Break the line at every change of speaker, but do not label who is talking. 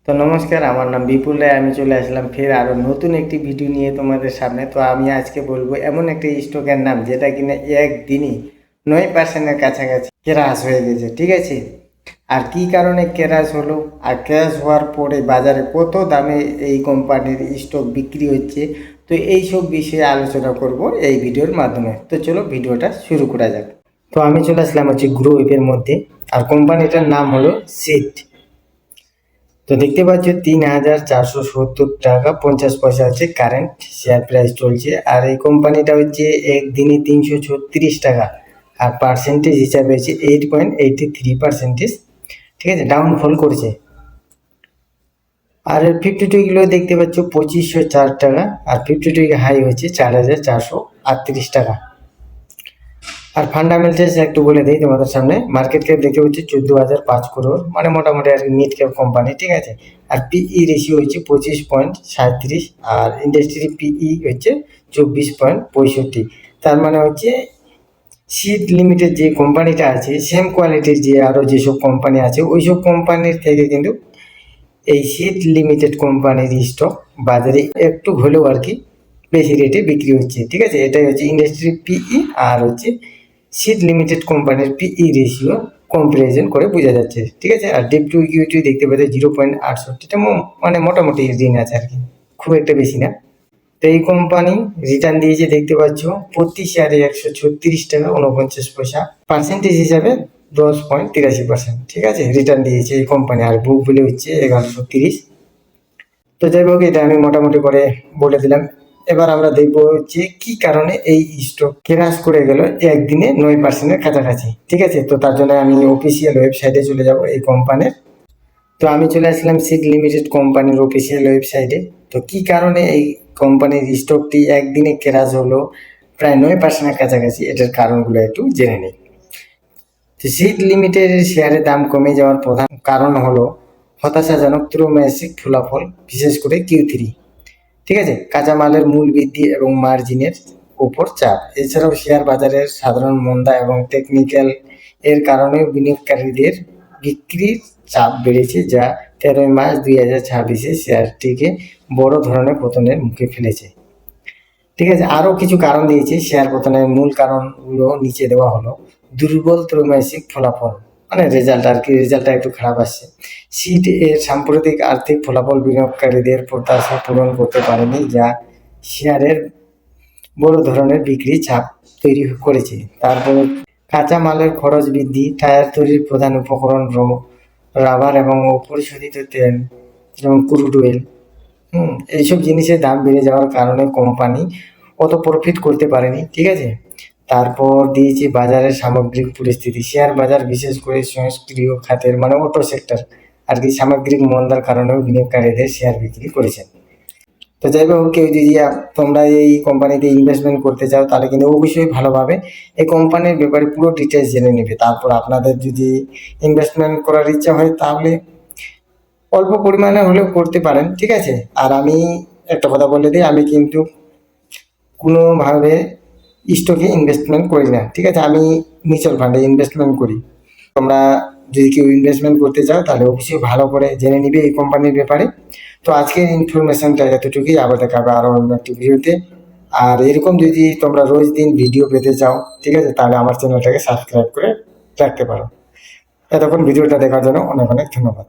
তো নমস্কার, আমার নাম বিপুল রায়। আমি চলে আসলাম ফের আরও নতুন একটি ভিডিও নিয়ে তোমাদের সামনে। তো আমি আজকে বলবো এমন একটি স্টকের নাম যেটা কিনা একদিনই 9% কাছাকাছি ক্র্যাশ হয়ে গেছে। ঠিক আছে, আর কি কারণে ক্র্যাশ হলো, আর ক্র্যাশ হওয়ার পরে বাজারে কত দামে এই কোম্পানির স্টক বিক্রি হচ্ছে, তো এই সব বিষয়ে আলোচনা করব এই ভিডিওর মাধ্যমে। তো চলো ভিডিওটা শুরু করা যাক। তো আমি চলে আসলাম গ্রো এর মধ্যে, আর কোম্পানিটার নাম হলো সিট। তো দেখতে পাচ্ছ 3,470 টাকা 50 পয়সা আছে কারেন্ট শেয়ার প্রাইস চলছে। আর এই কোম্পানিটা হচ্ছে একদিনে 336 টাকা, আর পার্সেন্টেজ হিসাবে হচ্ছে 8.83%। ঠিক আছে, ডাউনফল করছে। আর 52 কিলো দেখতে পাচ্ছ 2504 টাকা, আর 52 হাই হচ্ছে 4,438 টাকা। আর ফান্ডামেন্টালস একটু বলে দিই তোমাদের সামনে। মার্কেট ক্যাপ দেখতে পাচ্ছি 14,005 crore, মানে মোটামুটি আর মিড ক্যাপ কোম্পানি। ঠিক আছে, আর পিই রেশিও হচ্ছে 25.37, আর ইন্ডাস্ট্রি পিই হচ্ছে 24.65। তার মানে হচ্ছে সিড লিমিটেড যে কোম্পানিটা আছে, সেম কোয়ালিটির যে আরও যেসব কোম্পানি আছে ওই সব কোম্পানির থেকে কিন্তু এই সিড লিমিটেড কোম্পানির স্টক বাজারে একটু হলেও আর কি বেশি রেটে বিক্রি হচ্ছে। ঠিক আছে, এটাই হচ্ছে ইন্ডাস্ট্রি পিই আর হচ্ছে সিড লিমিটেড কোম্পানির পিই রেশিও কম্পারিজন করে বোঝা যাচ্ছে। ঠিক আছে, আর ডেপ টু ইকুইটি দেখতে পাচ্ছি 0.68, মানে মোটামুটি ঋণ আছে আর কি, খুব একটা বেশি না। তো এই কোম্পানি রিটার্ন দিয়েছে দেখতে পাচ্ছ প্রতি শেয়ারে 136 টাকা 49 পয়সা, পার্সেন্টেজ হিসাবে 10.83%। ঠিক আছে, রিটার্ন দিয়েছে এই কোম্পানি, আর বুক ভ্যালু হচ্ছে 1130। তো যাই হোক, এটা আমি মোটামুটি করে বলে দিলাম। এবার আমরা দেখবো যে কি কারণে এই স্টক ক্র্যাশ করে গেল একদিনে 9%-এর কাছাকাছি। ঠিক আছে, তো তার জন্য আমি অফিসিয়াল ওয়েবসাইটে চলে যাব এই কোম্পানির। তো আমি চলে আসলাম সিড লিমিটেড কোম্পানির অফিসিয়াল ওয়েবসাইটে। তো কি কারণে এই কোম্পানির স্টকটি একদিনে ক্র্যাশ হলো প্রায় 9%-এর কাছাকাছি, এটার কারণগুলো একটু জেনে নিই। তো সিড লিমিটেডের শেয়ারের দাম কমে যাওয়ার প্রধান কারণ হলো হতাশাজনক ত্রৈমাসিক ফলাফল, বিশেষ করে Q3। ঠিক আছে, কাঁচামালের মূল বৃদ্ধি এবং মার্জিনের উপর চাপ, এছাড়াও শেয়ার বাজারের সাধারণ মন্দা এবং টেকনিক্যাল এর কারণে বিনিয়োগকারীদের বিক্রির চাপ বেড়েছে, যা 13 মার্চ 2026 শেয়ারটিকে বড় ধরনের পতনের মুখে ফেলেছে। ঠিক আছে, আরও কিছু কারণ দিয়েছে শেয়ার পতনের। মূল কারণগুলো নিচে দেওয়া হলো: দুর্বল ত্রৈমাসিক ফলাফল, মানে রেজাল্ট আর কি, রেজাল্টটা একটু খারাপ আসছে। সিড এর সাম্প্রতিক আর্থিক ফলাফল বিনিয়োগকারীদের প্রত্যাশা পূরণ করতে পারেনি, যা শেয়ারের বড় ধরনের বিক্রি চাপ তৈরি করেছে। তারপর কাঁচামালের খরচ বৃদ্ধি, টায়ার তৈরির প্রধান উপকরণ রাবার এবং অপরিশোধিত তেল যেমন ক্রুড অয়েল, এইসব জিনিসের দাম বেড়ে যাওয়ার কারণে কোম্পানি অত প্রফিট করতে পারেনি। ঠিক আছে, তারপর দিয়েছি বাজারের সামগ্রিক পরিস্থিতি। শেয়ার বাজার, বিশেষ করে সংস্ক্রিয় খাতের মানে অটো সেক্টর আর কি, সামগ্রিক মন্দার কারণেও বিনিয়োগকারীদের শেয়ার বিক্রি করেছেন। তো যাই হোক, কেউ যদি তোমরা এই কোম্পানিতে ইনভেস্টমেন্ট করতে চাও তাহলে কিন্তু অবশ্যই ভালোভাবে এই কোম্পানির ব্যাপারে পুরো ডিটেলস জেনে নেবে। তারপর আপনাদের যদি ইনভেস্টমেন্ট করার ইচ্ছা হয় তাহলে অল্প পরিমাণে হলেও করতে পারেন। ঠিক আছে, আর আমি একটা কথা বলে দিই, আমি কিন্তু কোনোভাবে স্টকে ইনভেস্টমেন্ট করি না। ঠিক আছে, আমি মিউচুয়াল ফান্ডে ইনভেস্টমেন্ট করি। তোমরা যদি কেউ ইনভেস্টমেন্ট করতে চাও তাহলে অবশ্যই ভালো করে জেনে নিবে এই কোম্পানির ব্যাপারে। তো আজকের ইনফরমেশনটা এতটুকুই, আবার দেখা হবে আরও অন্য একটি ভিডিওতে। আর এরকম যদি তোমরা রোজ দিন ভিডিও পেতে চাও, ঠিক আছে, তাহলে আমার চ্যানেলটাকে সাবস্ক্রাইব করে রাখতে পারো। এতক্ষণ ভিডিওটা দেখার জন্য অনেক অনেক ধন্যবাদ।